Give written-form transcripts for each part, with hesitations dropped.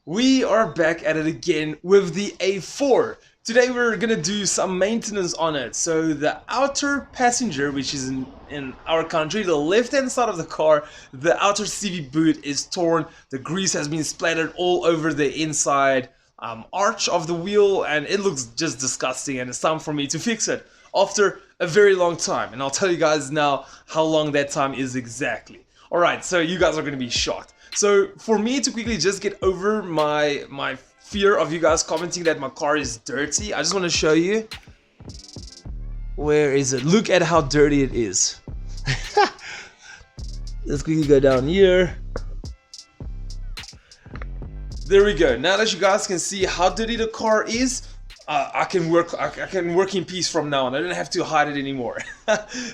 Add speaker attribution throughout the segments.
Speaker 1: We are back at it again with the A4. Today we're gonna do some maintenance on it. So the outer passenger, which is in our country, the left hand side of the car, the outer CV boot is torn. The grease has been splattered all over the inside arch of the wheel, and it looks just disgusting, and it's time for me to fix it after a very long time. And I'll tell you guys now how long that time is exactly. Alright, so you guys are gonna be shocked. So for me to quickly just get over my fear of you guys commenting that my car is dirty, I just want to show you. Where is it? Look at how dirty it is. Let's quickly go down here. There we go. Now that you guys can see how dirty the car is, I can work in peace from now on. I don't have to hide it anymore.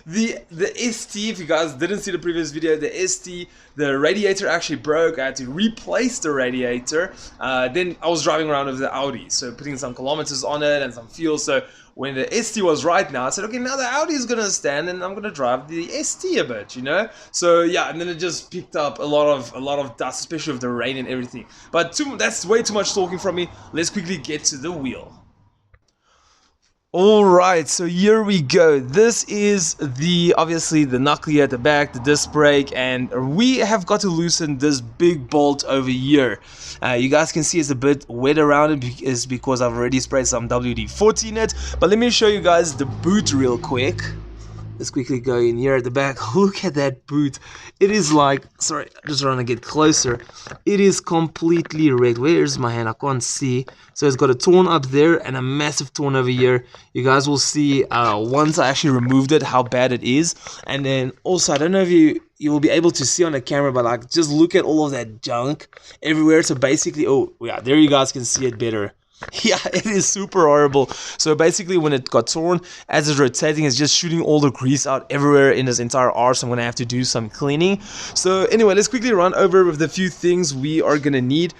Speaker 1: the ST, if you guys didn't see the previous video, the ST, the radiator actually broke. I had to replace the radiator. Then I was driving around with the Audi, so putting some kilometers on it and some fuel. So when the ST was right now, I said, okay, now the Audi is gonna stand and I'm gonna drive the ST a bit, you know. So yeah, and then it just picked up a lot of dust, especially with the rain and everything. But that's way too much talking from me. Let's quickly get to the wheel. Alright, so here we go. This is obviously the knuckle here at the back, the disc brake, and we have got to loosen this big bolt over here. You guys can see it's a bit wet around it, is because I've already sprayed some WD-40 in it. But let me show you guys the boot real quick. Let's quickly go in here at the back. Look at that boot. It is like, sorry, I just want to get closer. It is completely wrecked. Where's my hand? I can't see. So it's got a torn up there and a massive torn over here. You guys will see once I actually removed it how bad it is. And then also, I don't know if you will be able to see on the camera, but like just look at all of that junk everywhere. So basically, oh yeah, there you guys can see it better. Yeah, it is super horrible. So basically when it got torn, as it's rotating, it's just shooting all the grease out everywhere in this entire arch. So I'm going to have to do some cleaning. So anyway, let's quickly run over with the few things we are going to need.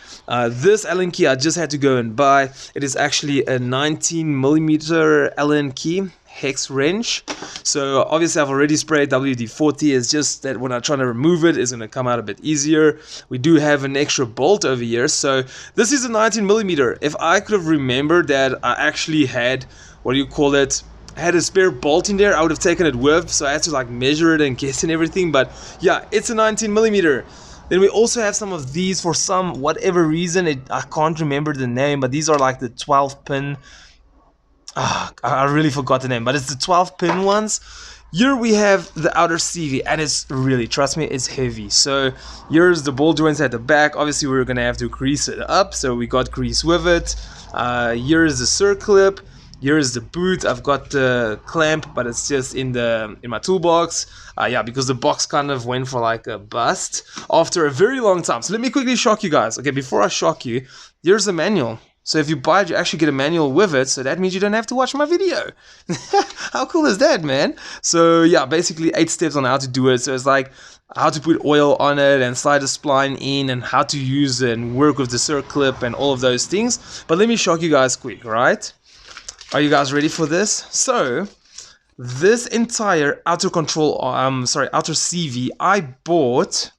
Speaker 1: This Allen key I just had to go and buy. It is actually a 19mm Allen key hex wrench. So obviously I've already sprayed WD-40. It's just that when I'm trying to remove it, it's going to come out a bit easier. We do have an extra bolt over here. So this is a 19mm. If I could have remembered that I actually had, what do you call it, I had a spare bolt in there, I would have taken it with. So I had to like measure it and guess and everything. But yeah, it's a 19mm. Then we also have some of these for some whatever reason. I can't remember the name, but these are like the 12 pin. I really forgot the name, but it's the 12 pin ones. Here we have the outer CV, and it's really, trust me, it's heavy. So here's the ball joints at the back. Obviously we're gonna have to grease it up, so we got grease with it. Here's the circlip. Here's the boot. I've got the clamp, but it's just in my toolbox. Yeah, because the box kind of went for like a bust after a very long time. So let me quickly shock you guys. Okay, before I shock you, here's the manual. So if you buy it, you actually get a manual with it, so that means you don't have to watch my video. How cool is that, man? So yeah, basically 8 steps on how to do it. So it's like how to put oil on it and slide the spline in and how to use it and work with the circlip and all of those things. But let me shock you guys quick, right? Are you guys ready for this? So this entire outer outer CV I bought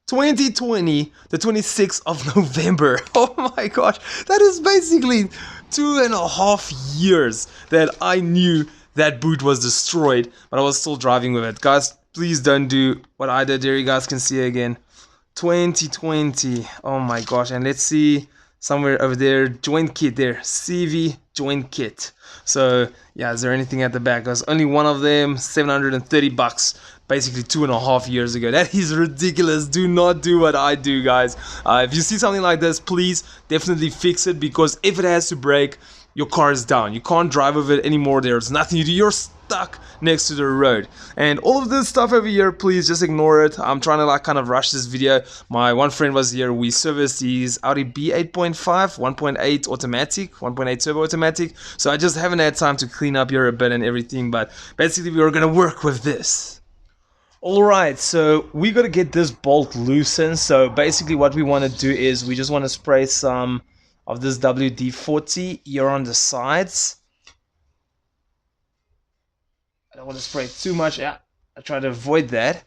Speaker 1: 2020, the 26th of November. Oh my gosh, that is basically 2.5 years that I knew that boot was destroyed, but I was still driving with it. Guys, please don't do what I did. There you guys can see again. 2020. Oh my gosh, and let's see somewhere over there, joint kit there, CV joint kit. So yeah, is there anything at the back? There's only one of them, 730 bucks, basically 2.5 years ago. That is ridiculous. Do not do what I do, guys. If you see something like this, please definitely fix it, because if it has to break, your car is down. You can't drive with it anymore. There's nothing you do. You're stuck next to the road. And all of this stuff over here, please just ignore it. I'm trying to like kind of rush this video. My one friend was here. We serviced his Audi B8.5 1.8 automatic, 1.8 turbo automatic. So I just haven't had time to clean up here a bit and everything, but basically we are gonna work with this. Alright, so we gotta get this bolt loosened. So basically what we want to do is we just want to spray some of this WD-40 here on the sides. I don't want to spray too much. Yeah, I try to avoid that.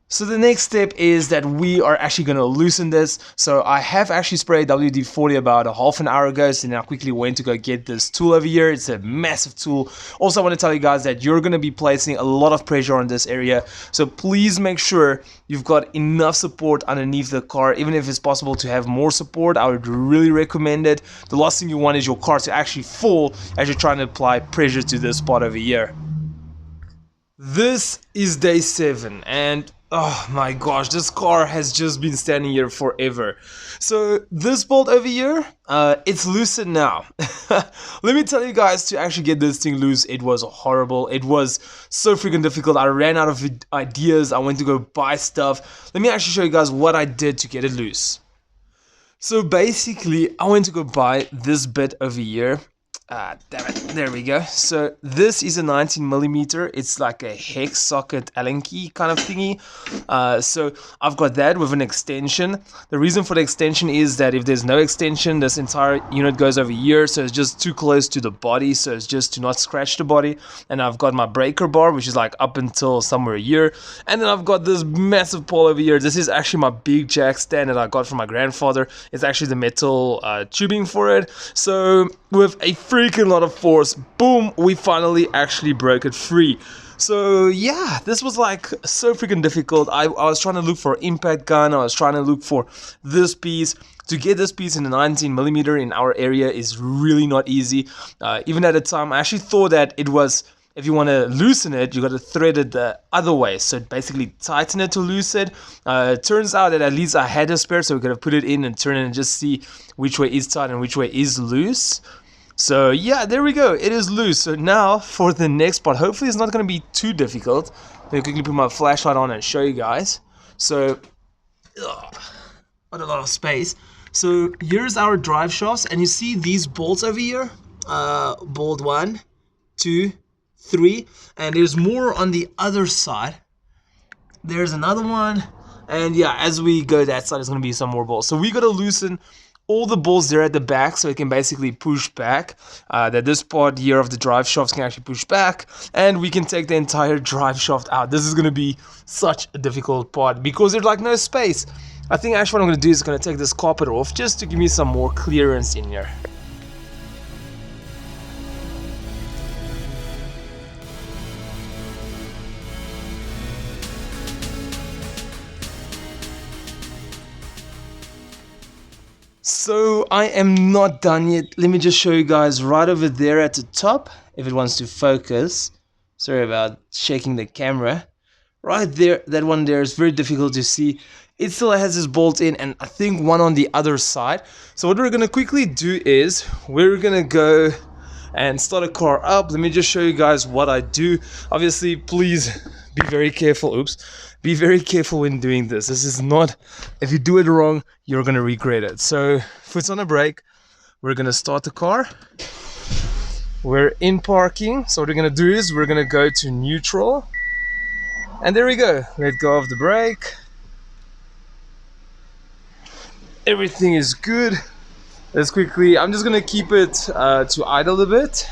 Speaker 1: So the next step is that we are actually going to loosen this. So I have actually sprayed WD-40 about a half an hour ago, so now I quickly went to go get this tool over here. It's a massive tool. Also, I want to tell you guys that you're going to be placing a lot of pressure on this area, so please make sure you've got enough support underneath the car. Even if it's possible to have more support, I would really recommend it. The last thing you want is your car to actually fall as you're trying to apply pressure to this part over here. This is day 7, and oh my gosh, this car has just been standing here forever. So this bolt over here, it's loosened now. Let me tell you guys, to actually get this thing loose, it was horrible. It was so freaking difficult. I ran out of ideas. I went to go buy stuff. Let me actually show you guys what I did to get it loose. So basically, I went to go buy this bit over here. Damn it, there we go. So this is a 19mm. It's like a hex socket Allen key kind of thingy. So I've got that with an extension. The reason for the extension is that if there's no extension, this entire unit goes over here, so it's just too close to the body, so it's just to not scratch the body. And I've got my breaker bar, which is like up until somewhere here. And then I've got this massive pole over here. This is actually my big jack stand that I got from my grandfather. It's actually the metal tubing for it. So with a freaking lot of force, boom, we finally actually broke it free. So yeah, this was like so freaking difficult. I was trying to look for impact gun. I was trying to look for this piece. To get this piece in a 19mm in our area is really not easy. Even at the time, I actually thought that it was, if you want to loosen it, you got to thread it the other way. So basically tighten it to loosen it. Turns out that at least I had a spare, so we could have put it in and turn it and just see which way is tight and which way is loose. So yeah, there we go, it is loose. So now for the next part, hopefully it's not going to be too difficult. Let me quickly put my flashlight on and show you guys. So, what a lot of space. So here's our drive shafts, and you see these bolts over here, bolt 1, 2, 3, and there's more on the other side. There's another one, and yeah, as we go that side, there's going to be some more bolts. So we got to loosen all the bolts there at the back, so it can basically push back, that this part here of the drive shafts can actually push back, and we can take the entire drive shaft out. This is going to be such a difficult part because there's like no space. I think actually what I'm going to do is going to take this carpet off just to give me some more clearance in here. So I am not done yet. Let me just show you guys right over there at the top, if it wants to focus. Sorry about shaking the camera. Right there, that one there is very difficult to see. It still has this bolt in, and I think one on the other side. So what we're going to quickly do is we're going to go and start a car up. Let me just show you guys what I do. Obviously, please be very careful. Oops. Be very careful when doing this. This is not, if you do it wrong, you're going to regret it. So, foot on the brake. We're going to start the car. We're in parking. So what we're going to do is we're going to go to neutral. And there we go. Let go of the brake. Everything is good. Let's quickly, I'm just going to keep it to idle a bit.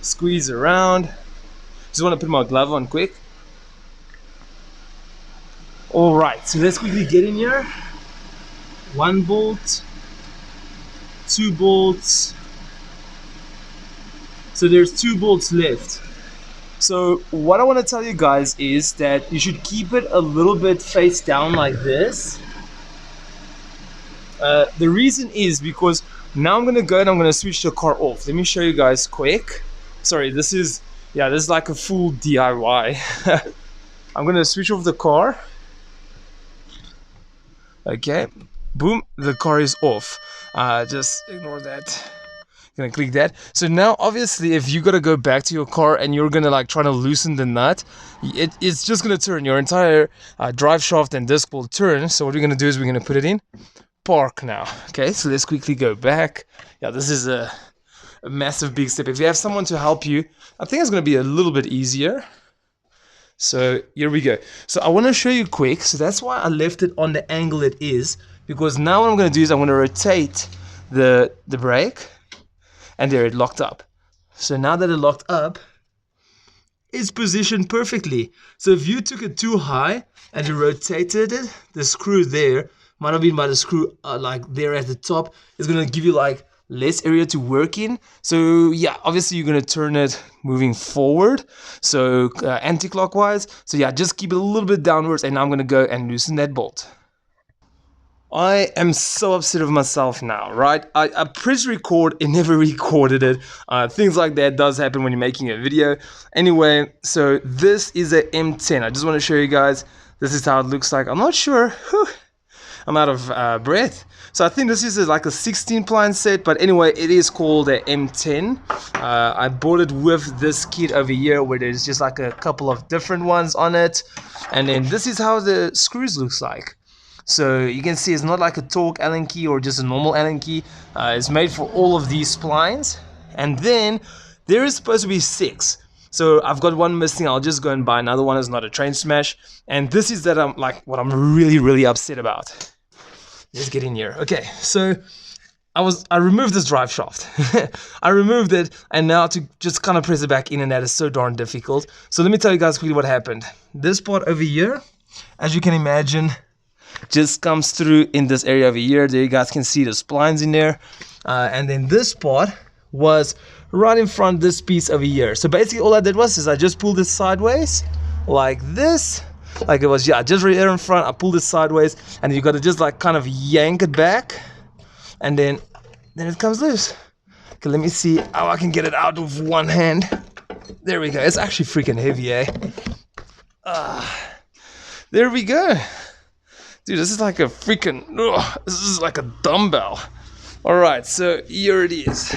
Speaker 1: Squeeze around. Just want to put my glove on quick. Alright, so let's quickly get in here. 1 bolt, 2 bolts. So there's 2 bolts left. So what I want to tell you guys is that you should keep it a little bit face down like this. The reason is because now I'm going to go and I'm going to switch the car off. Let me show you guys quick. Sorry, this is like a full DIY. I'm going to switch off the car. Okay, boom, the car is off. Just ignore that. Gonna click that. So now obviously if you gotta go back to your car and you're gonna like try to loosen the nut, it's just gonna turn. Your entire drive shaft and disc will turn. So what we're gonna do is we're gonna put it in park now. Okay, so let's quickly go back. Yeah, this is a massive big step. If you have someone to help you, I think it's gonna be a little bit easier. So here we go. So I want to show you quick. So that's why I left it on the angle it is, because now what I'm going to do is I'm going to rotate the brake, and there it locked up. So now that it locked up, is positioned perfectly. So if you took it too high and you rotated it, the screw there might have been by the screw like there at the top is going to give you like less area to work in. So yeah, obviously you're going to turn it moving forward, so anti-clockwise. So yeah, just keep it a little bit downwards, and now I'm going to go and loosen that bolt. I am so upset with myself now, right? I pressed record and never recorded it. Things like that does happen when you're making a video. Anyway, so this is a M10. I just want to show you guys. This is how it looks like. I'm not sure. Whew. I'm out of breath. So I think this is like a 16 ply set, but anyway, it is called a M10. I bought it with this kit over here where there's just like a couple of different ones on it. And then this is how the screws looks like. So you can see it's not like a torque Allen key or just a normal Allen key. It's made for all of these splines. And then there is supposed to be 6. So I've got one missing. I'll just go and buy another one. It's not a train smash. And this is that I'm like what I'm really upset about. Let's get in here. Okay, so I removed this drive shaft. I removed it, and now to just kind of press it back in, and that is so darn difficult. So let me tell you guys quickly what happened. This part over here, as you can imagine, just comes through in this area over here. There you guys can see the splines in there. And then this part was right in front of this piece over here. So basically all I did was I just pulled this sideways like this. Like it was, yeah, just right here in front. I pulled it sideways, and you got to just like kind of yank it back, and then it comes loose. Okay, let me see how I can get it out with one hand. There we go. It's actually freaking heavy, eh? There we go. Dude, this is like a freaking, this is like a dumbbell. All right, so here it is.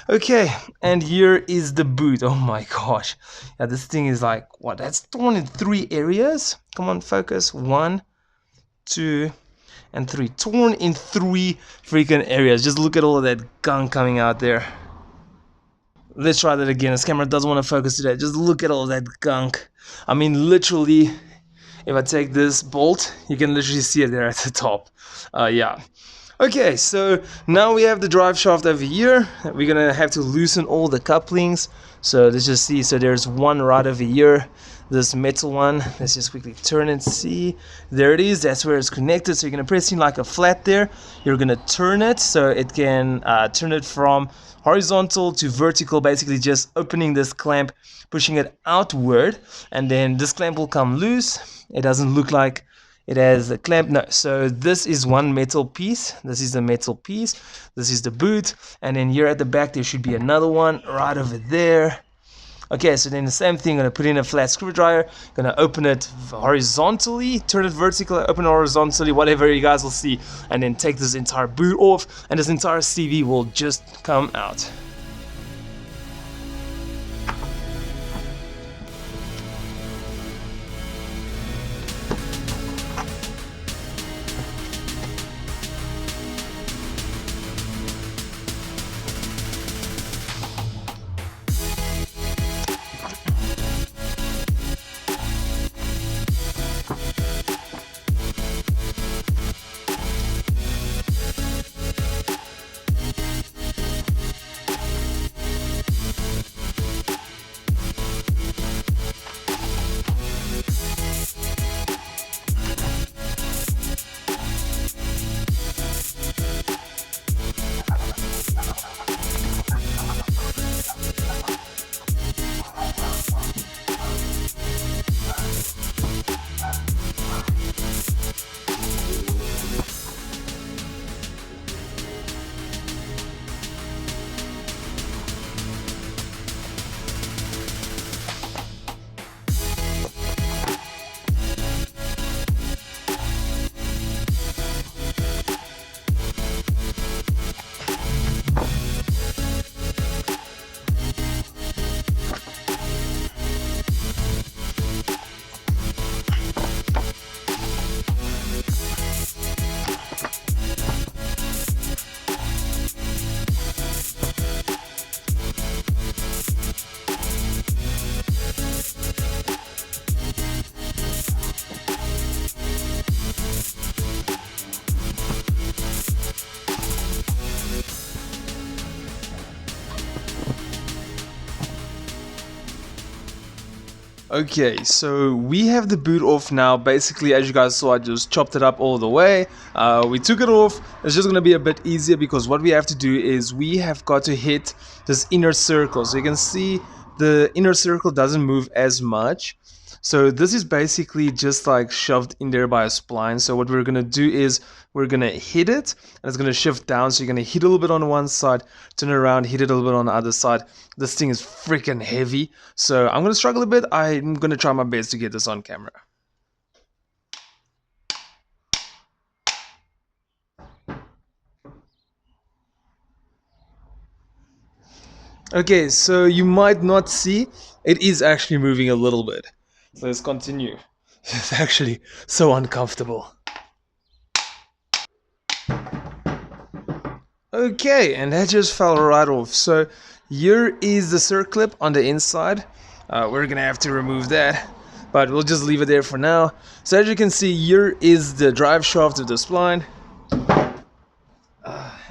Speaker 1: Okay, and here is the boot. Oh my gosh. Yeah, this thing is like, what? That's torn in 3 areas. Come on, focus. 1, 2, and 3. Torn in 3 freaking areas. Just look at all of that gunk coming out there. Let's try that again. This camera doesn't want to focus today. Just look at all of that gunk. I mean, literally, if I take this bolt, you can literally see it there at the top. Yeah. Okay, so now we have the drive shaft over here. We're gonna have to loosen all the couplings. So let's just see. So there's one right over here, this metal one. Let's just quickly turn and see. There it is. That's where it's connected. So you're gonna press in like a flat there. You're gonna turn it so it can turn it from horizontal to vertical, basically just opening this clamp, pushing it outward, and then this clamp will come loose. It doesn't look like it has a clamp. No, so this is one metal piece. This is the metal piece. This is the boot. And then here at the back, there should be another one right over there. Okay, so then the same thing. I'm going to put in a flat screwdriver. Going to open it horizontally, turn it vertically, open it horizontally, whatever you guys will see. And then take this entire boot off, and this entire CV will just come out. Okay, so we have the boot off now. Basically, as you guys saw, I just chopped it up all the way. We took it off. It's just going to be a bit easier because what we have to do is we have got to hit this inner circle. So you can see the inner circle doesn't move as much. So this is basically just like shoved in there by a spline. So what we're going to do is we're going to hit it and it's going to shift down. So you're going to hit a little bit on one side, turn around, hit it a little bit on the other side. This thing is freaking heavy. So I'm going to struggle a bit. I'm going to try my best to get this on camera. Okay, so you might not see, it is actually moving a little bit. So let's continue. It's actually so uncomfortable. Okay, and that just fell right off. So here is the circlip on the inside. We're gonna have to remove that, but we'll just leave it there for now. So as you can see, here is the drive shaft of the spline.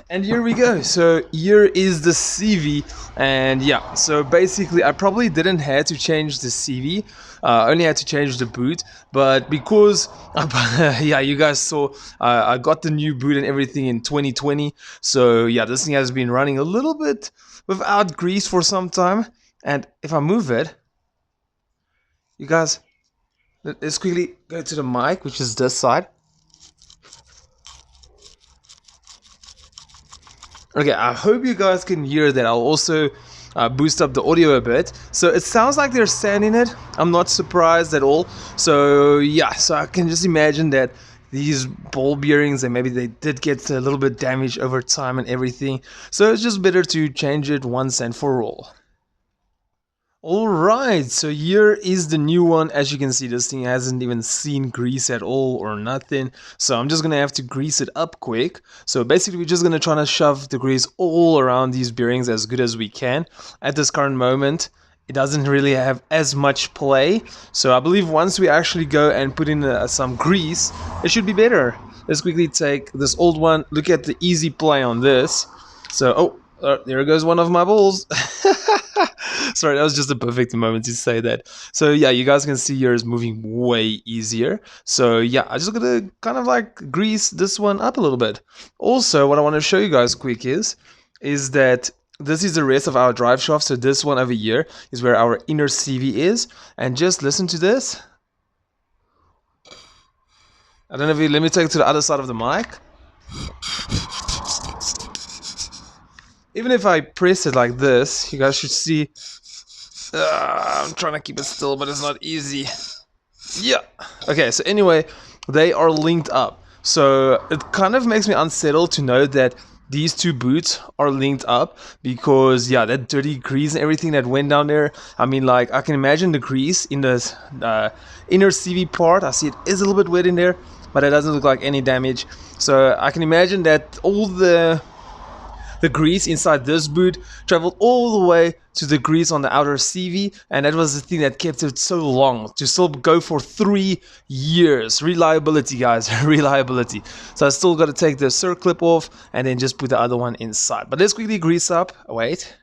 Speaker 1: And here we go. So here is the CV, and yeah, so basically I probably didn't have to change the CV, only had to change the boot, but because yeah, you guys saw I got the new boot and everything in 2020, so yeah, this thing has been running a little bit without grease for some time. And if I move it, you guys, let's quickly go to the mic, which is this side. Okay, I hope you guys can hear that. I'll also boost up the audio a bit. So it sounds like they're sanding it. I'm not surprised at all. So yeah, so I can just imagine that these ball bearings and maybe they did get a little bit damaged over time and everything. So it's just better to change it once and for all. Alright, so here is the new one. As you can see, this thing hasn't even seen grease at all or nothing. So I'm just gonna have to grease it up quick. So basically we're just gonna try to shove the grease all around these bearings as good as we can. At this current moment, it doesn't really have as much play. So I believe once we actually go and put in some grease, it should be better. Let's quickly take this old one, look at the easy play on this. So, there goes one of my balls. Sorry, that was just a perfect moment to say that. So yeah, you guys can see yours moving way easier. So yeah, I just gotta kind of like grease this one up a little bit. Also, what I want to show you guys quick is that this is the rest of our drive shaft. So this one over here is where our inner CV is. And just listen to this. I don't know if you let me take it to the other side of the mic. Even if I press it like this, you guys should see. I'm trying to keep it still, but it's not easy. Yeah. Okay, so anyway, they are linked up. So it kind of makes me unsettled to know that these two boots are linked up because, yeah, that dirty grease and everything that went down there. I mean, like, I can imagine the grease in the inner CV part. I see it is a little bit wet in there, but it doesn't look like any damage. So I can imagine that all the grease inside this boot traveled all the way to the grease on the outer CV, and that was the thing that kept it so long to still go for 3 years. Reliability, guys. Reliability. So I still got to take the circlip off and then just put the other one inside. But let's quickly grease up. Wait.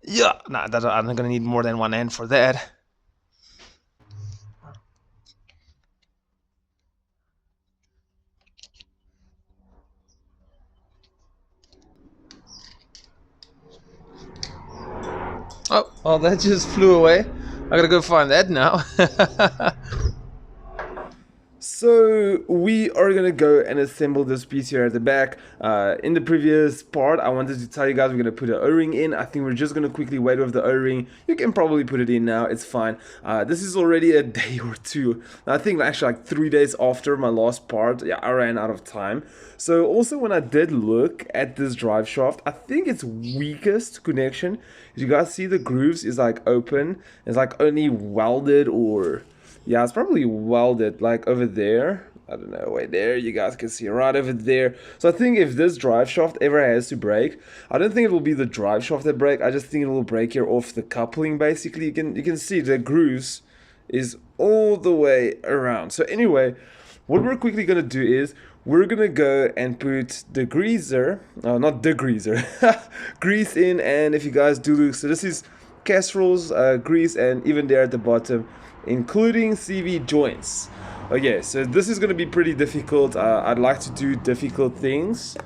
Speaker 1: Yeah, nah, I'm not gonna need more than one hand for that. Oh, well, that just flew away. I gotta go find that now. So we are gonna go and assemble this piece here at the back. In the previous part, I wanted to tell you guys we're gonna put an O-ring in. I think we're just gonna quickly wait with the O-ring. You can probably put it in now, it's fine. This is already a day or two. I think actually like 3 days after my last part. Yeah, I ran out of time. So also when I did look at this drive shaft, I think its weakest connection, you guys see the grooves is like open. It's like only welded or... yeah, it's probably welded like over there. I don't know, wait, there you guys can see right over there. So I think if this drive shaft ever has to break, I don't think it will be the drive shaft that break. I just think it will break here off the coupling. Basically, you can see the grooves is all the way around. So anyway, what we're quickly gonna do is we're gonna go and put the greaser, not the greaser, grease in. And if you guys do look, so this is Castrol's grease, and even there at the bottom including CV joints. Okay, so this is going to be pretty difficult. I'd like to do difficult things.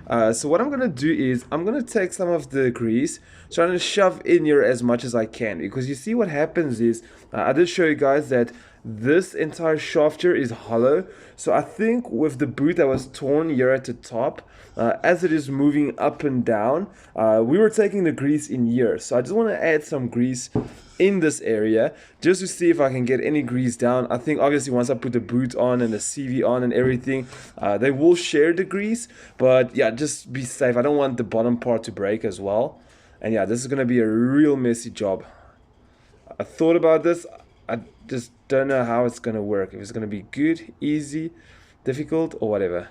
Speaker 1: So what I'm going to do is I'm going to take some of the grease, trying to shove in here as much as I can, because you see what happens is, I did show you guys that this entire shaft here is hollow. So I think with the boot that was torn here at the top, as it is moving up and down, we were taking the grease in here. So I just want to add some grease in this area just to see if I can get any grease down. I think obviously once I put the boot on and the CV on and everything, they will share the grease, but yeah, just be safe. I don't want the bottom part to break as well. And yeah, this is gonna be a real messy job. I thought about this, I just don't know how it's gonna work, if it's gonna be good, easy, difficult, or whatever.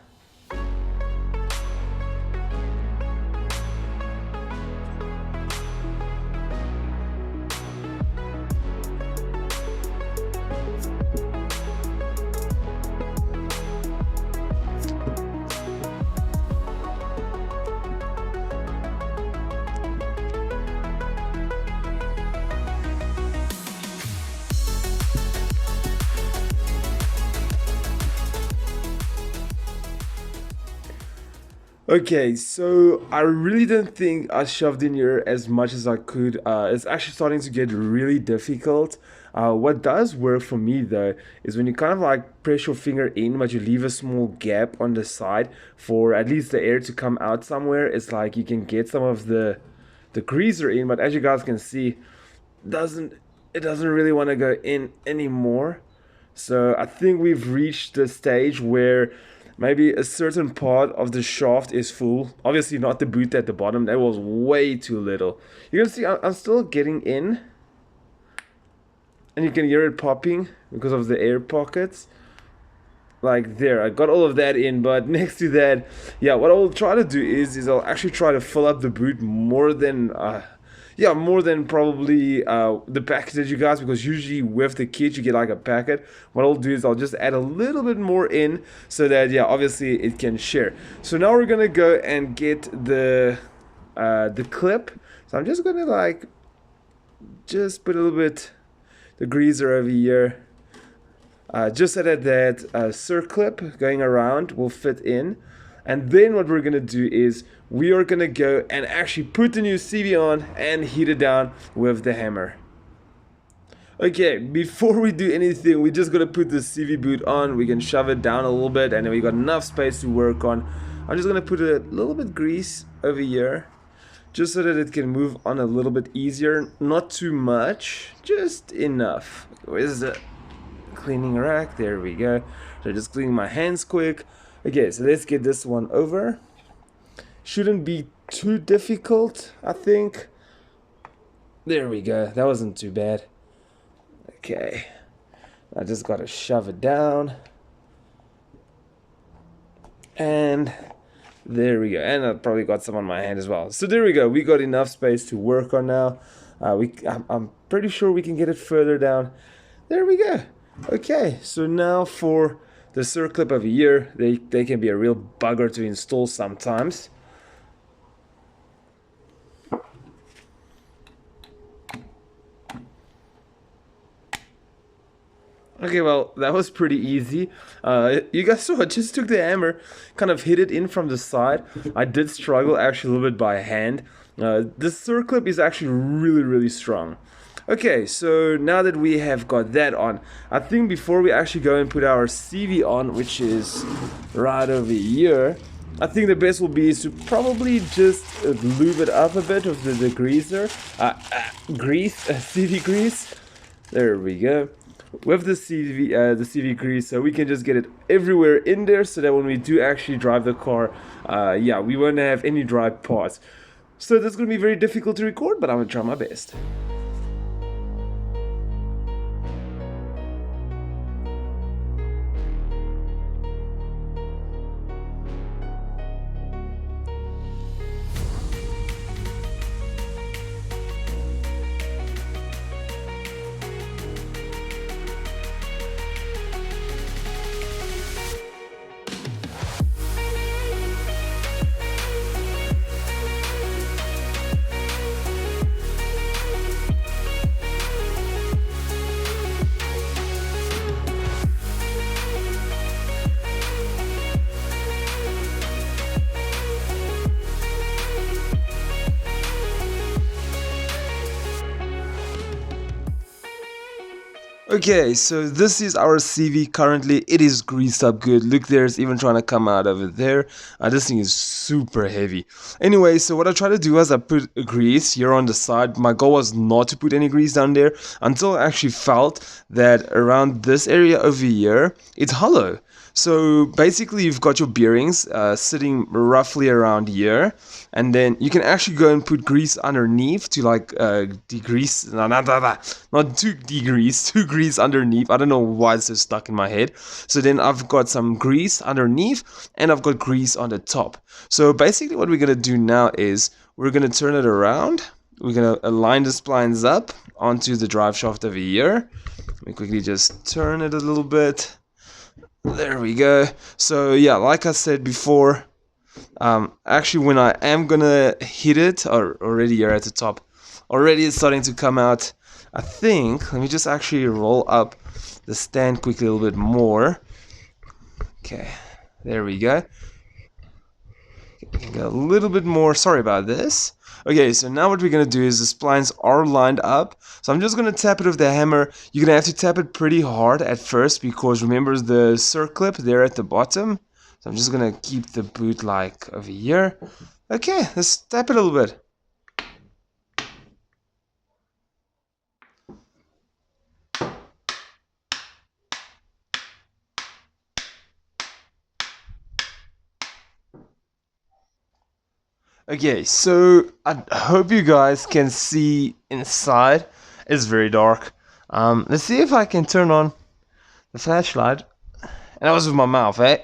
Speaker 1: Okay, so I really don't think I shoved in here as much as I could. It's actually starting to get really difficult. What does work for me though is when you kind of like press your finger in, but you leave a small gap on the side for at least the air to come out somewhere. It's like you can get some of the greaser in, but as you guys can see, it doesn't really want to go in anymore. So I think we've reached the stage where maybe a certain part of the shaft is full. Obviously not the boot at the bottom, that was way too little. You can see I'm still getting in, and you can hear it popping because of the air pockets. Like there, I got all of that in, but next to that, yeah, what I'll try to do is I'll actually try to fill up the boot more than probably the package that you guys, because usually with the kit you get like a packet. What I'll do is I'll just add a little bit more in so that, yeah, obviously it can share. So now we're gonna go and get the clip. So I'm just gonna like just put a little bit the greaser over here, just so that that circlip going around will fit in. And then what we're gonna do is we are gonna go and actually put the new CV on and heat it down with the hammer. Okay, before we do anything, we just gotta put the CV boot on. We can shove it down a little bit, and then we got enough space to work on. I'm just gonna put a little bit grease over here, just so that it can move on a little bit easier. Not too much, just enough. Where's the cleaning rack? There we go. So just cleaning my hands quick. Okay, so let's get this one over. Shouldn't be too difficult, I think. There we go. That wasn't too bad. Okay. I just gotta shove it down. And there we go. And I probably got some on my hand as well. So there we go. We got enough space to work on now. I'm pretty sure we can get it further down. There we go. Okay, so now for the circlip over here, they can be a real bugger to install sometimes. Okay, well, that was pretty easy. You guys saw, I just took the hammer, kind of hit it in from the side. I did struggle actually a little bit by hand. This circlip is actually really strong. Okay, so now that we have got that on, I think before we actually go and put our CV on, which is right over here, I think the best will be is to probably just lube it up a bit with the greaser, CV grease. There we go. With the CV grease, so we can just get it everywhere in there, so that when we do actually drive the car, yeah, we won't have any dry parts. So that's gonna be very difficult to record, but I'm gonna try my best. Okay, so this is our CV currently. It is greased up good. Look, there's even trying to come out of it there. This thing is super heavy. Anyway, so what I try to do is I put grease here on the side. My goal was not to put any grease down there until I actually felt that around this area over here, it's hollow. So basically you've got your bearings sitting roughly around here, and then you can actually go and put grease underneath to like degrease, not to degrease, to grease underneath. I don't know why it's so stuck in my head. So then I've got some grease underneath and I've got grease on the top. So basically what we're going to do now is we're going to turn it around. We're going to align the splines up onto the drive shaft over here. Let me quickly just turn it a little bit. There we go. So yeah, like I said before, actually when I am gonna hit it, or already you're at the top, already it's starting to come out. I think, let me just actually roll up the stand quickly a little bit more. Okay, there we go. Go a little bit more, sorry about this. Okay, so now what we're going to do is the splines are lined up. So I'm just going to tap it with the hammer. You're going to have to tap it pretty hard at first because remember the circlip there at the bottom. So I'm just going to keep the boot like over here. Okay, let's tap it a little bit. Okay, so I hope you guys can see inside. It's very dark. Let's see if I can turn on the flashlight. And that was with my mouth, eh?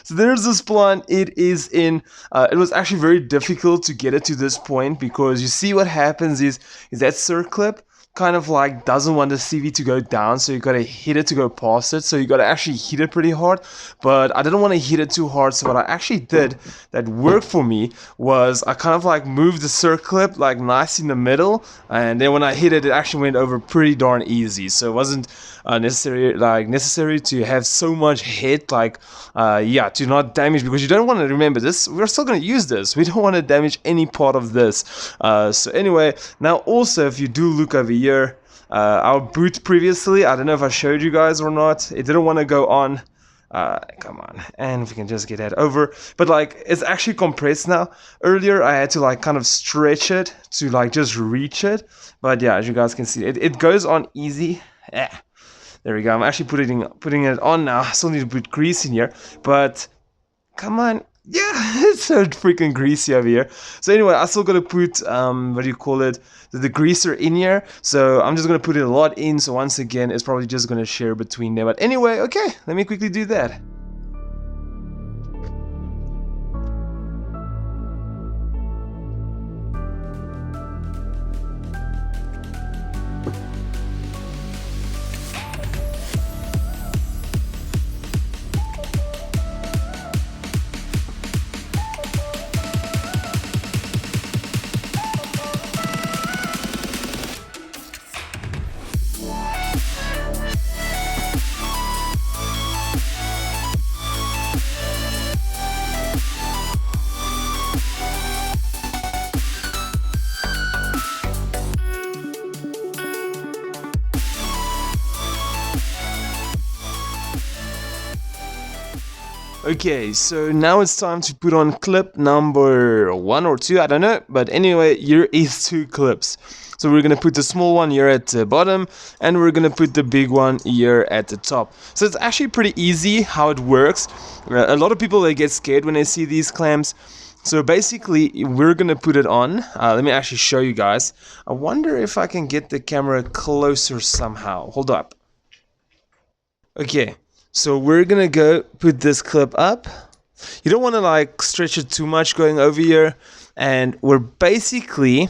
Speaker 1: So there's the spline. It is in. It was actually very difficult to get it to this point because you see what happens is that circlip kind of like doesn't want the CV to go down, so you gotta hit it to go past it. So you gotta actually hit it pretty hard, but I didn't want to hit it too hard. So what I actually did that worked for me was I kind of like moved the circlip like nice in the middle, and then when I hit it, it actually went over pretty darn easy. So it wasn't necessary to have so much hit, like to not damage, because you don't want to, remember this, we're still going to use this, we don't want to damage any part of this. So anyway, now also if you do look over here, our boot previously, I don't know if I showed you guys or not, it didn't want to go on. Come on, and if we can just get that over, but like it's actually compressed now. Earlier I had to like kind of stretch it to like just reach it, but yeah, as you guys can see, it goes on easy. There we go. I'm actually putting it on now. I still need to put grease in here, but come on. Yeah, it's so freaking greasy over here. So anyway, I still gotta put what do you call it, the greaser in here. So I'm just gonna put it a lot in. So once again, it's probably just gonna share between them. But anyway, okay, let me quickly do that. Okay, so now it's time to put on clip number 1 or 2, I don't know, but anyway, here is 2 clips. So we're gonna put the small one here at the bottom, and we're gonna put the big one here at the top. So it's actually pretty easy how it works. A lot of people, they get scared when they see these clamps. So basically, we're gonna put it on. Let me actually show you guys. I wonder if I can get the camera closer somehow. Hold up. Okay. So we're gonna go put this clip up. You don't want to like stretch it too much going over here, and we're basically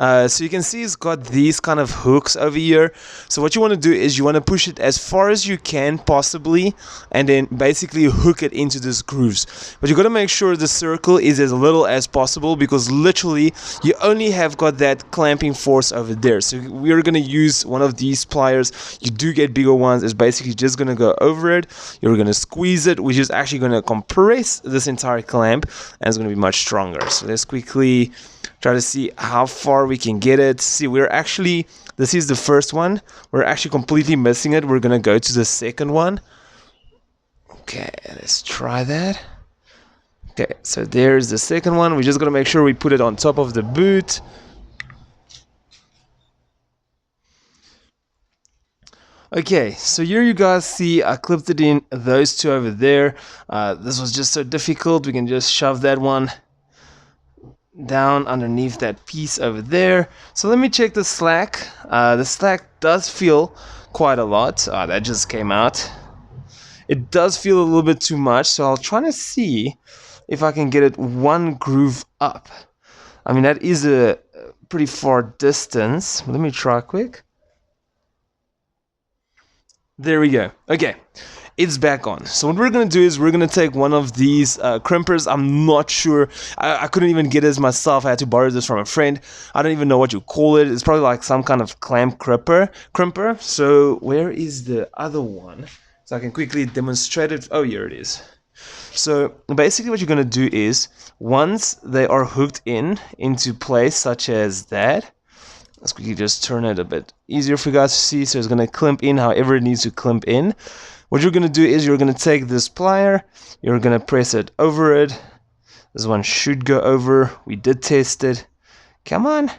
Speaker 1: so you can see it's got these kind of hooks over here. So what you want to do is you want to push it as far as you can possibly, and then basically hook it into these grooves. But you got to make sure the circle is as little as possible, because literally you only have got that clamping force over there. So we're going to use one of these pliers. You do get bigger ones. It's basically just going to go over it. You're going to squeeze it, which is actually going to compress this entire clamp, and it's going to be much stronger. So let's quickly Try to see how far we can get it. See, this is the first one. We're actually completely missing it. We're gonna go to the second one. Okay, let's try that. Okay, so there's the second one. We're just gonna make sure we put it on top of the boot. Okay, so here you guys see I clipped it in those two over there. This was just so difficult. We can just shove that one down underneath that piece over there. So let me check the slack. The slack does feel quite a lot. That just came out. It does feel a little bit too much, so I'll try to see if I can get it one groove up. I mean, that is a pretty far distance. Let me try quick. There we go. Okay, it's back on. So what we're going to do is we're going to take one of these crimpers. I'm not sure. I couldn't even get this myself. I had to borrow this from a friend. I don't even know what you call it. It's probably like some kind of clamp crimper. So where is the other one? So I can quickly demonstrate it. Oh, here it is. So basically what you're going to do is once they are hooked into place such as that, let's quickly just turn it a bit easier for you guys to see. So it's going to clamp in however it needs to clamp in. What you're going to do is you're going to take this plier, you're going to press it over it. This one should go over. We did test it. Come on.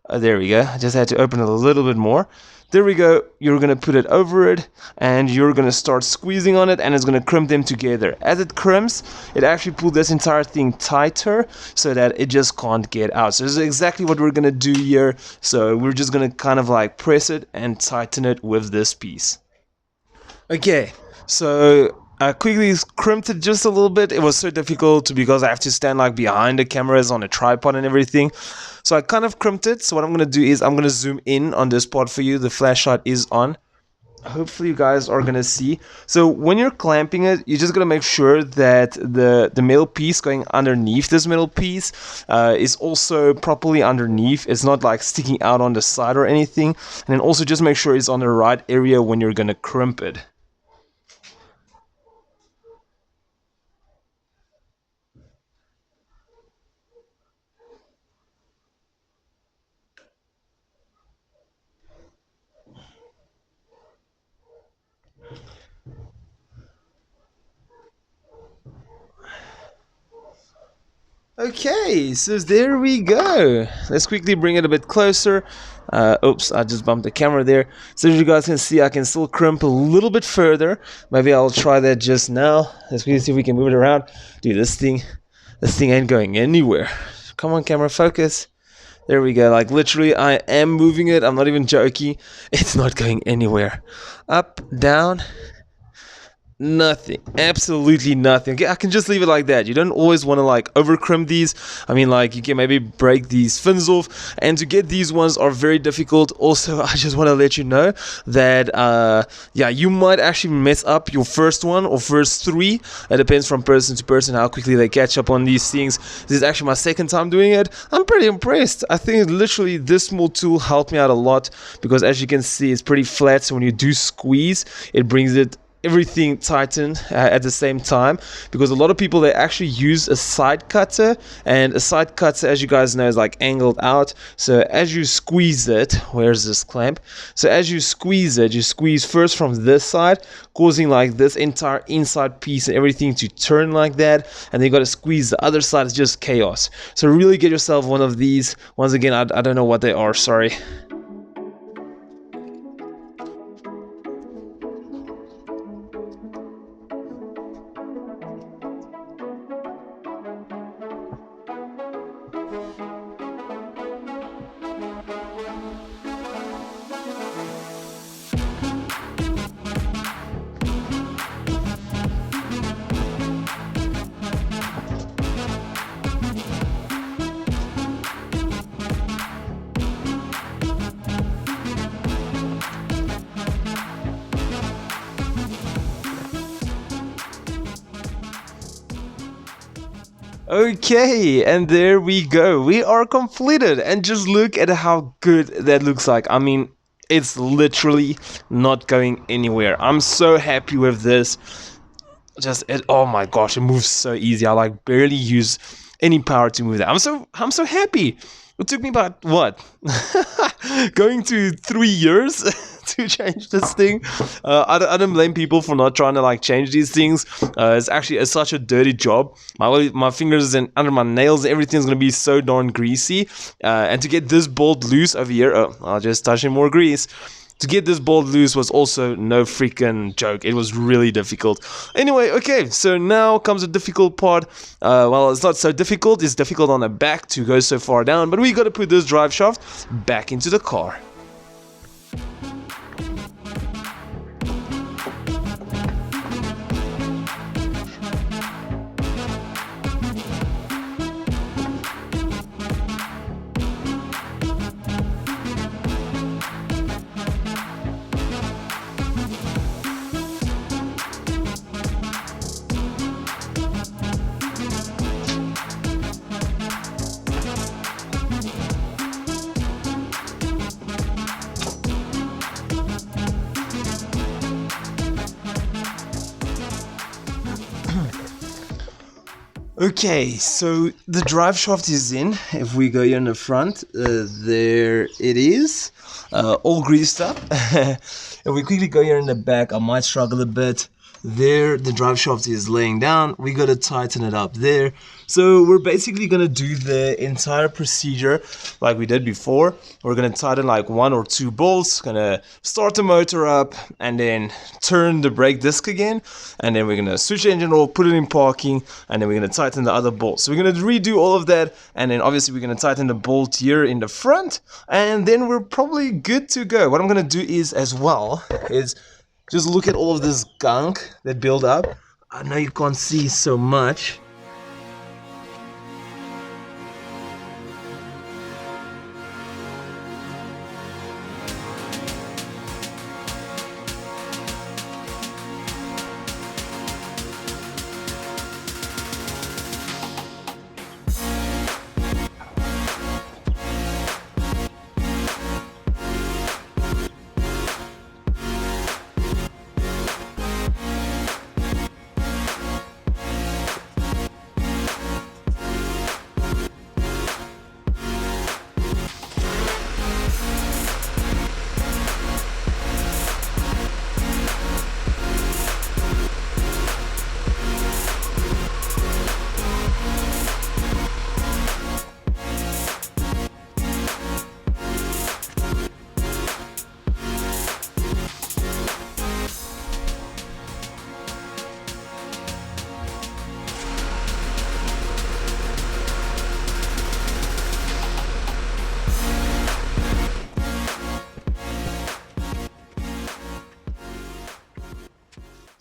Speaker 1: There we go. I just had to open it a little bit more. There we go. You're going to put it over it and you're going to start squeezing on it and it's going to crimp them together. As it crimps, it actually pulls this entire thing tighter so that it just can't get out. So this is exactly what we're going to do here. So we're just going to kind of like press it and tighten it with this piece. Okay, so I quickly crimped it just a little bit. It was so difficult because I have to stand like behind the cameras on a tripod and everything. So I kind of crimped it. So what I'm going to do is I'm going to zoom in on this part for you. The flashlight is on. Hopefully you guys are going to see. So when you're clamping it, you're just going to make sure that the metal piece going underneath this metal piece is also properly underneath. It's not like sticking out on the side or anything. And then also just make sure it's on the right area when you're going to crimp it. Okay, so there we go. Let's quickly bring it a bit closer. Oops, I just bumped the camera there. So as you guys can see, I can still crimp a little bit further. Maybe I'll try that just now. Let's quickly see if we can move it around. Dude, this thing ain't going anywhere. Come on, camera, focus. There we go. Like literally, I am moving it. I'm not even joking. It's not going anywhere. Up, down. Nothing, absolutely nothing. Okay, I can just leave it like that. You don't always want to like over crimp these. I mean, like you can maybe break these fins off, and to get these ones are very difficult. Also, I just want to let you know that yeah, you might actually mess up your first one or first three. It depends from person to person how quickly they catch up on these things. This is actually my second time doing it. I'm pretty impressed. I think literally this small tool helped me out a lot because as you can see, it's pretty flat. So when you do squeeze, it brings everything tightened at the same time, because a lot of people, they actually use a side cutter, and a side cutter, as you guys know, is like angled out. So as you squeeze it, where's this clamp? So as you squeeze it, you squeeze first from this side, causing like this entire inside piece and everything to turn like that, and then you got to squeeze the other side. It's just chaos. So really get yourself one of these. Once again, I don't know what they are, sorry. Okay, and there we go. We are completed, and just look at how good that looks like. I mean, it's literally not going anywhere. I'm so happy with this. Oh my gosh, it moves so easy. I like barely use any power to move that. I'm so happy. It took me about what going to 3 years to change this thing. I don't blame people for not trying to like change these things. It's actually such a dirty job. My fingers and under my nails, everything's gonna be so darn greasy. And to get this bolt loose over here, oh, I'll just touch in more grease. To get this bolt loose was also no freaking joke. It was really difficult. Anyway, okay, so now comes the difficult part. Well, it's not so difficult. It's difficult on the back to go so far down, but we got to put this drive shaft back into the car. Okay, so the drive shaft is in. If we go here in the front, there it is, all greased up. If we quickly go here in the back, I might struggle a bit. There, the drive shaft is laying down. We got to tighten it up there. So we're basically going to do the entire procedure like we did before. We're going to tighten like 1 or 2 bolts, going to start the motor up and then turn the brake disc again. And then we're going to switch the engine off, put it in parking, and then we're going to tighten the other bolts. So we're going to redo all of that. And then obviously we're going to tighten the bolt here in the front. And then we're probably good to go. What I'm going to do is as well is just look at all of this gunk that built up. I know you can't see so much.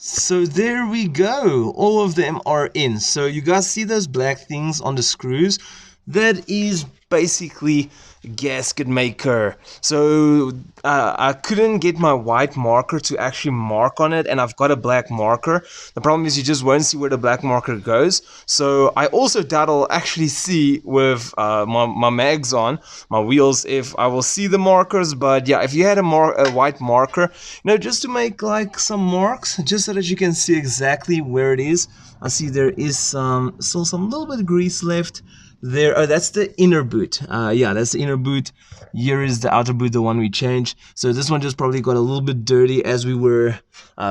Speaker 1: So there we go, all of them are in. So you guys see those black things on the screws? That is basically gasket maker. So I couldn't get my white marker to actually mark on it, and I've got a black marker. The problem is you just won't see where the black marker goes. So I also doubt I'll actually see with my mags on my wheels if I will see the markers. But yeah, if you had a white marker, just to make like some marks, just so that you can see exactly where it is. I see there is still some little bit of grease left there. Oh, that's the inner boot. Yeah, that's the inner boot. Here is the outer boot, the one we changed. So this one just probably got a little bit dirty as we were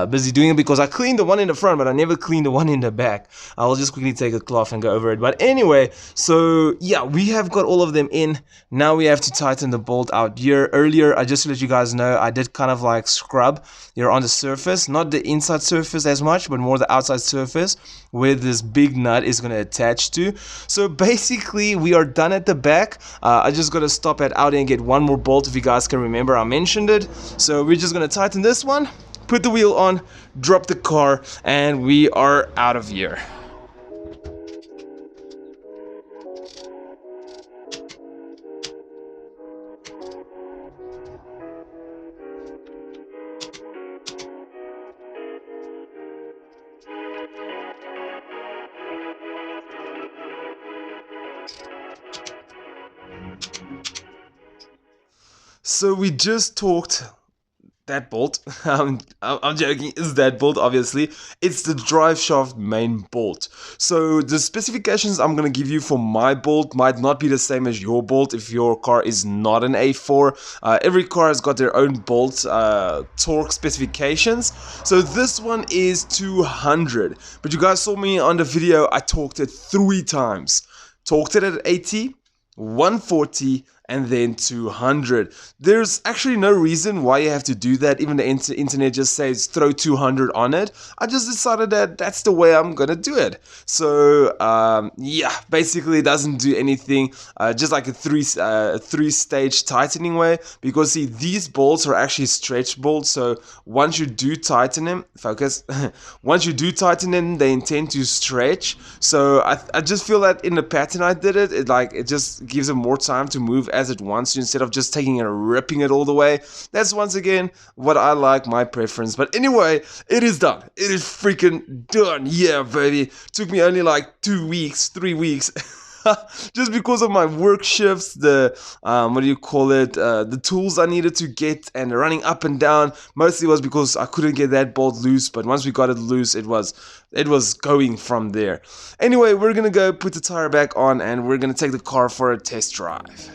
Speaker 1: busy doing it, because I cleaned the one in the front, but I never cleaned the one in the back. I'll just quickly take a cloth and go over it. But anyway, so yeah, we have got all of them in. Now we have to tighten the bolt out here. Earlier, just to let you guys know, I did kind of like scrub here on the surface, not the inside surface as much, but more the outside surface where this big nut is going to attach to. So basically we are done at the back. I just got to stop at Audi and get one more bolt. If you guys can remember, I mentioned it. So we're just going to tighten this one, put the wheel on, drop the car, and we are out of here. So we just talked that bolt. I'm joking, it's that bolt, obviously. It's the drive shaft main bolt. So the specifications I'm going to give you for my bolt might not be the same as your bolt if your car is not an A4. Every car has got their own bolt torque specifications. So this one is 200. But you guys saw me on the video, I torqued it 3 times. Torqued it at 80, 140, and then 200. There's actually no reason why you have to do that. Even the internet just says throw 200 on it. I just decided that that's the way I'm gonna do it. So yeah, basically it doesn't do anything, just like a three-stage tightening way, because see, these bolts are actually stretch bolts. So once you do tighten them, focus, once you do tighten them, they intend to stretch. So I just feel that in the pattern I did it, it just gives them more time to move as it wants to, instead of just taking it and ripping it all the way. That's once again what I like, my preference. But anyway, it is done. It is freaking done. Yeah, baby. Took me only like 2 weeks, 3 weeks. Just because of my work shifts, the what do you call it, the tools I needed to get, and running up and down. Mostly was because I couldn't get that bolt loose, but once we got it loose, it was going from there. Anyway, we're gonna go put the tire back on, and we're gonna take the car for a test drive.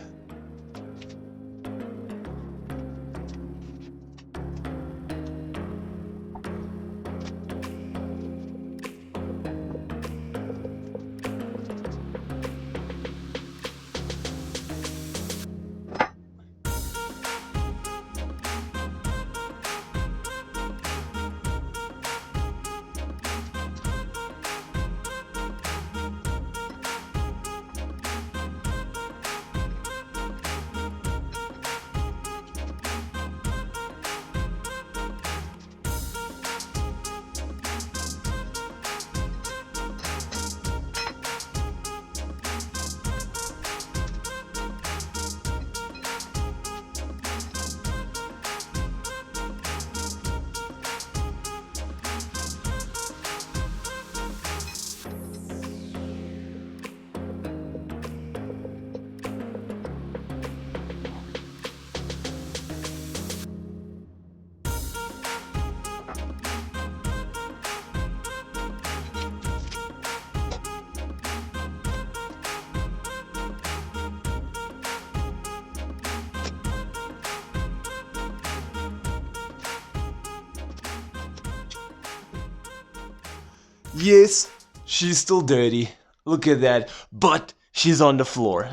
Speaker 1: Yes, she's still dirty. Look at that. But she's on the floor.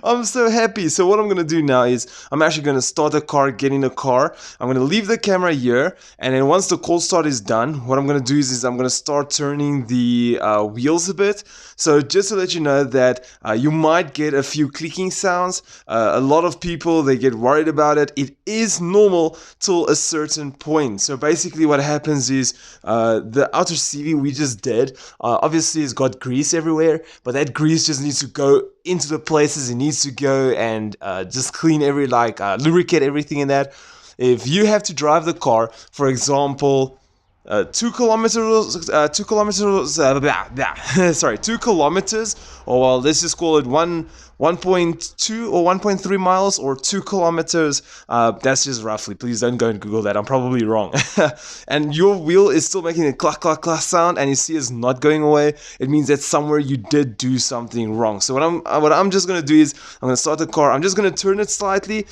Speaker 1: I'm so happy. So what I'm going to do now is I'm actually going to start the car, get in the car. I'm going to leave the camera here. And then once the cold start is done, what I'm going to do is I'm going to start turning the wheels a bit. So just to let you know that you might get a few clicking sounds. A lot of people, they get worried about it. It is normal till a certain point. So basically what happens is the outer CV we just did, obviously it's got grease everywhere, but that grease just needs to go into the places it needs to go, and just clean lubricate everything in that. If you have to drive the car, for example, 2 kilometers, 2 kilometers, sorry, 2 kilometers, or well, let's just call it 1.2 or 1.3 miles, or 2 kilometers. That's just roughly. Please don't go and Google that. I'm probably wrong. And your wheel is still making a clack, clack, clack sound, and you see it's not going away. It means that somewhere you did do something wrong. So what I'm just gonna do is I'm gonna start the car. I'm just gonna turn it slightly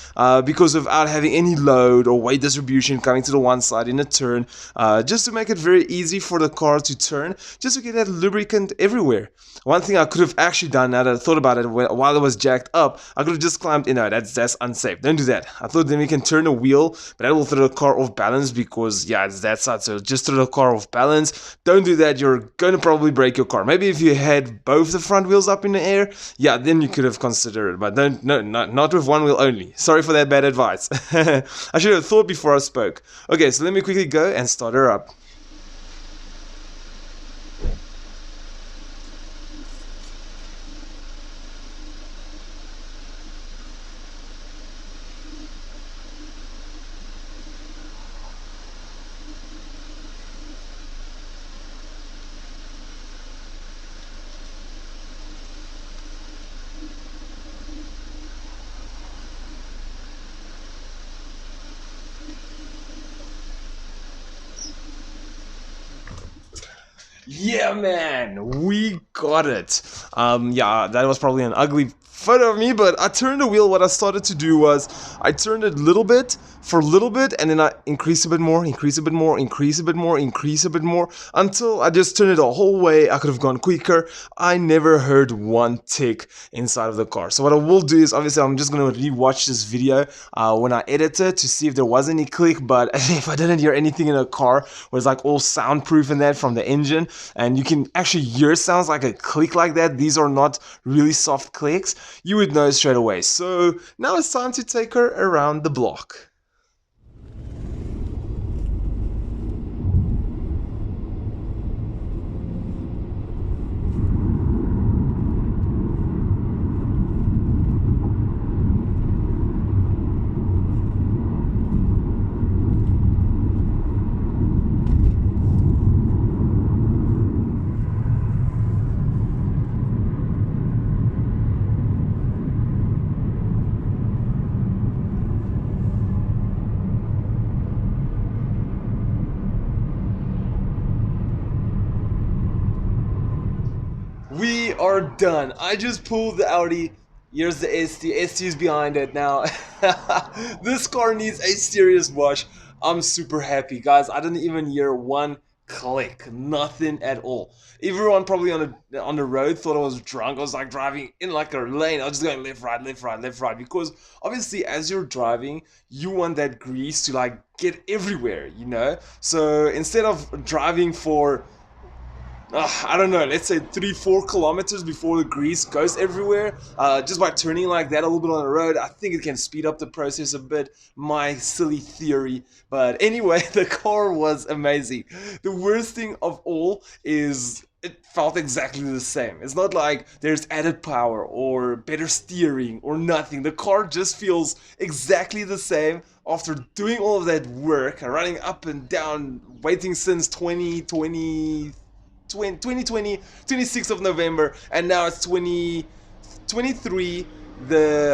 Speaker 1: because without having any load or weight distribution coming to the one side in a turn, just to make it very easy for the car to turn, just to get that lubricant everywhere. One thing I could have actually done, now that I thought about it, while it was jacked up, I could have just climbed in. No, that's unsafe. Don't do that. I thought then we can turn the wheel, but that will throw the car off balance, because yeah, it's that side. So just throw the car off balance. Don't do that. You're going to probably break your car. Maybe if you had both the front wheels up in the air, yeah, then you could have considered it. But not with one wheel only. Sorry for that bad advice. I should have thought before I spoke. Okay, so let me quickly go and start her up. Yeah, man, we got it. Yeah, that was probably an ugly photo of me, but I turned the wheel. What I started to do was I turned it a little bit for a little bit, and then I increase a bit more, increase a bit more, increase a bit more, increase a bit more, until I just turned it the whole way. I could have gone quicker. I never heard one tick inside of the car. So what I will do is, obviously, I'm just gonna rewatch this video when I edit it to see if there was any click. But if I didn't hear anything in the car, where it's like all soundproof and that from the engine, and you can actually hear sounds like a click like that. These are not really soft clicks. You would know straight away. So now it's time to take her around the block. We are done. I just pulled the Audi. Here's the ST. ST is behind it now. This car needs a serious wash. I'm super happy, guys. I didn't even hear one click. Nothing at all. Everyone probably on the road thought I was drunk. I was like driving in like a lane. I was just going left, right, left, right, left, right. Because obviously, as you're driving, you want that grease to like get everywhere, you know? So instead of driving for I don't know, let's say 3-4 kilometers before the grease goes everywhere, just by turning like that a little bit on the road, I think it can speed up the process a bit. My silly theory. But anyway, the car was amazing. The worst thing of all is it felt exactly the same. It's not like there's added power or better steering or nothing. The car just feels exactly the same after doing all of that work, running up and down, waiting since 2020. 2020, 26th of November, and now it's 2023.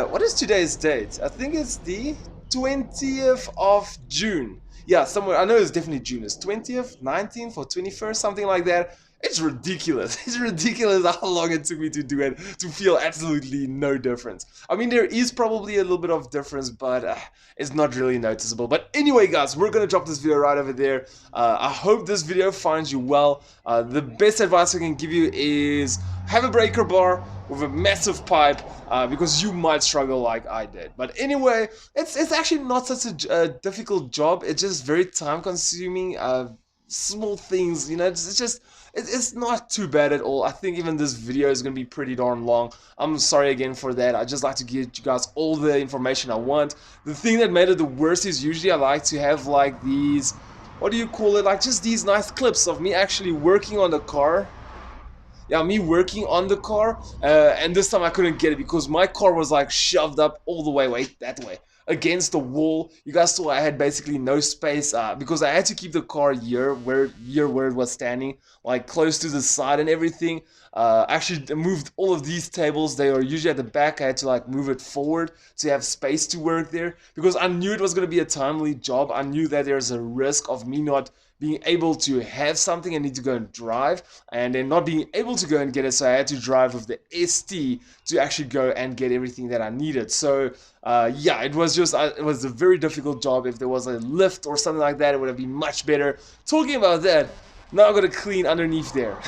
Speaker 1: What is today's date? I think it's the 20th of June. Yeah, somewhere, I know it's definitely June. It's 20th, 19th, or 21st, something like that. It's ridiculous. It's ridiculous how long it took me to do it to feel absolutely no difference. I mean, there is probably a little bit of difference, but it's not really noticeable. But anyway, guys, we're gonna drop this video right over there. I hope this video finds you well. The best advice I can give you is have a breaker bar with a massive pipe, because you might struggle like I did. But anyway, it's actually not such a difficult job. It's just very time consuming. Small things, you know, it's not too bad at all. I think even this video is gonna be pretty darn long. I'm sorry again for that. I just like to give you guys all the information I want. The thing that made it the worst is usually I like to have like these, what do you call it, like just these nice clips of me actually working on the car. Yeah, me working on the car, and this time I couldn't get it because my car was like shoved up all the way, wait, that way, against the wall. You guys saw I had basically no space, because I had to keep the car here where it was standing, like close to the side and everything. Actually moved all of these tables. They are usually at the back. I had to like move it forward to have space to work there because I knew it was going to be a timely job. I knew that there's a risk of me not being able to have something and need to go and drive, and then not being able to go and get it, so I had to drive with the ST to actually go and get everything that I needed. So yeah, it was a very difficult job. If there was a lift or something like that, it would have been much better. Talking about that, now I'm gonna clean underneath there.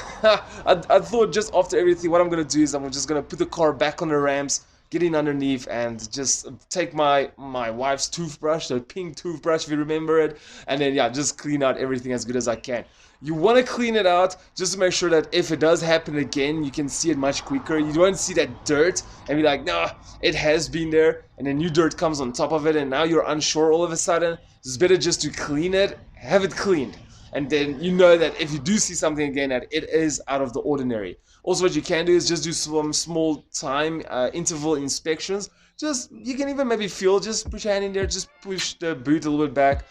Speaker 1: I thought just after everything, what I'm gonna do is I'm just gonna put the car back on the ramps, get in underneath, and just take my wife's toothbrush, the pink toothbrush if you remember it, and then yeah, just clean out everything as good as I can. You want to clean it out just to make sure that if it does happen again, you can see it much quicker. You don't see that dirt and be like, nah, it has been there, and then new dirt comes on top of it, and now you're unsure all of a sudden. It's better just to clean it, have it cleaned, and then you know that if you do see something again, that it is out of the ordinary. Also, what you can do is just do some small time interval inspections just, you can even maybe feel, just push your hand in there, just push the boot a little bit back.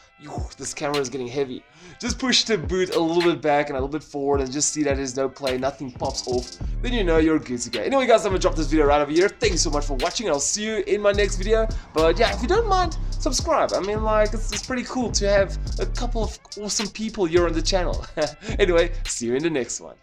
Speaker 1: This camera is getting heavy. Just push the boot a little bit back and a little bit forward and just see that there's no play, nothing pops off. Then you know you're good to go. Anyway guys, I'm gonna drop this video right over here. Thank you so much for watching and I'll see you in my next video. But yeah, if you don't mind, subscribe. I mean, like, it's pretty cool to have a couple of awesome people here on the channel. Anyway, see you in the next one.